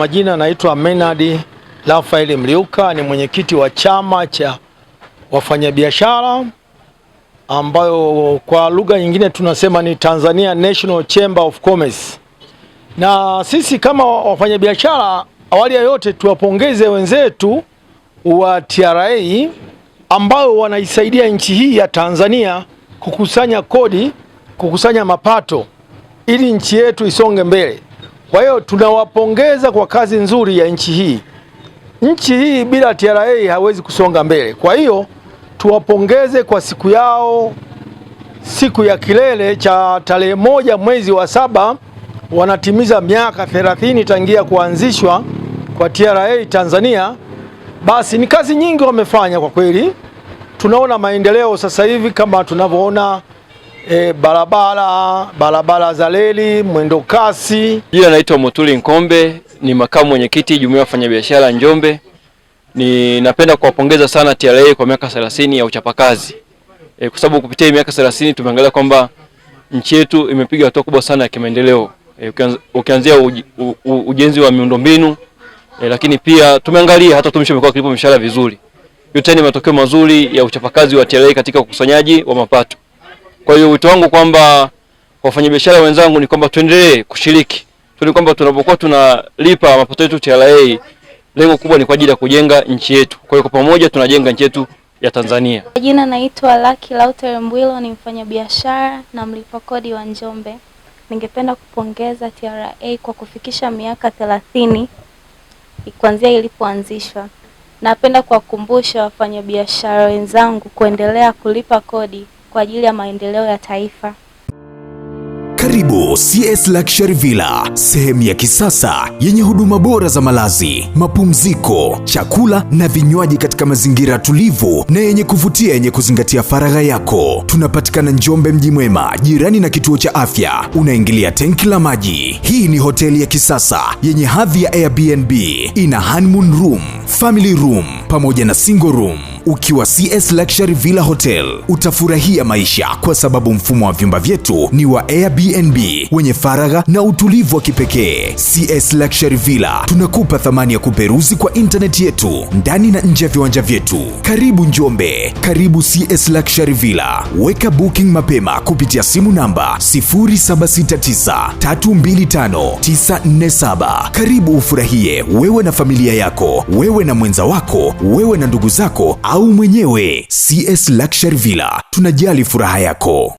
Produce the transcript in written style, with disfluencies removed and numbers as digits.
majina naitwa Menard Rafael Mliuka, ni mwenyekiti wa chama cha wafanyabiashara ambayo kwa lugha nyingine tunasema ni Tanzania National Chamber of Commerce. Na sisi kama wafanyabiashara, awali ya yote tuwapongeze wenzetu wa TRA ambao wanaisaidia nchi hii ya Tanzania kukusanya kodi, kukusanya mapato ili nchi yetu isonge mbele. Kwa hiyo tunawapongeza kwa kazi nzuri ya nchi hii. Nchi hii bila TRA hawezi kusonga mbele. Kwa hiyo tuwapongeze kwa siku yao, siku ya kilele cha tarehe 1 mwezi wa 7, wanatimiza miaka 30 tangia kuanzishwa kwa TRA Tanzania. Basi ni kazi nyingi wamefanya kwa kweli. Tunaona maendeleo sasa hivi kama tunavyoona barabara za reli, mwendo kasi. Jina naitwa Mutuli Nkombe, ni makamu mwenyekiti Jumuiya ya Wafanyabiashara Njombe. Ninapenda kuwapongeza sana TRA kwa miaka 30 ya uchapakazi. Kwa sababu kupitia miaka 30 tumeangalia kwamba nchi yetu imepiga hatua kubwa sana ya kimaendeleo. Ukianzia ujenzi wa miundombinu, lakini pia tumeangalia hata watumishi wamekuwa wakilipwa mishahara vizuri. Yote ni matokeo mazuri ya uchapakazi wa TRA katika ukusanyaji wa mapato. Kwa hiyo wito wangu kwamba wafanyabiashara wenzangu ni kwamba tuendelee kushiriki. Tuone kwamba tunapokuwa tunalipa mapato yetu TRA, lengo kubwa ni kwa ajili ya kujenga nchi yetu. Kwa hiyo kwa pamoja tunajenga nchi yetu ya Tanzania. Jina naitwa Lucky Lauter Mbwilo, ni mfanyabiashara na mlipa kodi wa Njombe. Ningependa kupongeza TRA kwa kufikisha miaka 30 kuanzia ilipoanzishwa. Napenda kuwakumbusha wafanyabiashara wenzangu kuendelea kulipa kodi kwa ajili ya maendeleo ya taifa. Karibu CS Luxury Villa, sehemu ya kisasa yenye huduma bora za malazi, mapumziko, chakula na vinywaji katika mazingira tulivu na yenye kuvutia, yenye kuzingatia faragha yako. Tunapatikana Njombe mji mwema, jirani na kituo cha afya. Unaingilia tenki la maji. Hii ni hoteli ya kisasa yenye hadhi ya Airbnb, ina honeymoon room, family room pamoja na single room. Ukiwa CS Luxury Villa Hotel utafurahia maisha kwa sababu mfumo wa vyumba vyetu ni wa Airbnb wenye faragha na utulivu wa kipekee. CS Luxury Villa tunakupa thamani ya kuperuzi kwa internet yetu ndani na nje ya viwanja vyetu. Karibu Njombe, karibu CS Luxury Villa. Weka booking mapema kupitia simu namba 0769325947. Karibu ufurahie wewe na familia yako, wewe na mwenza wako, wewe na ndugu zako au mwenyewe. CS Luxury Villa, tunajali furaha yako.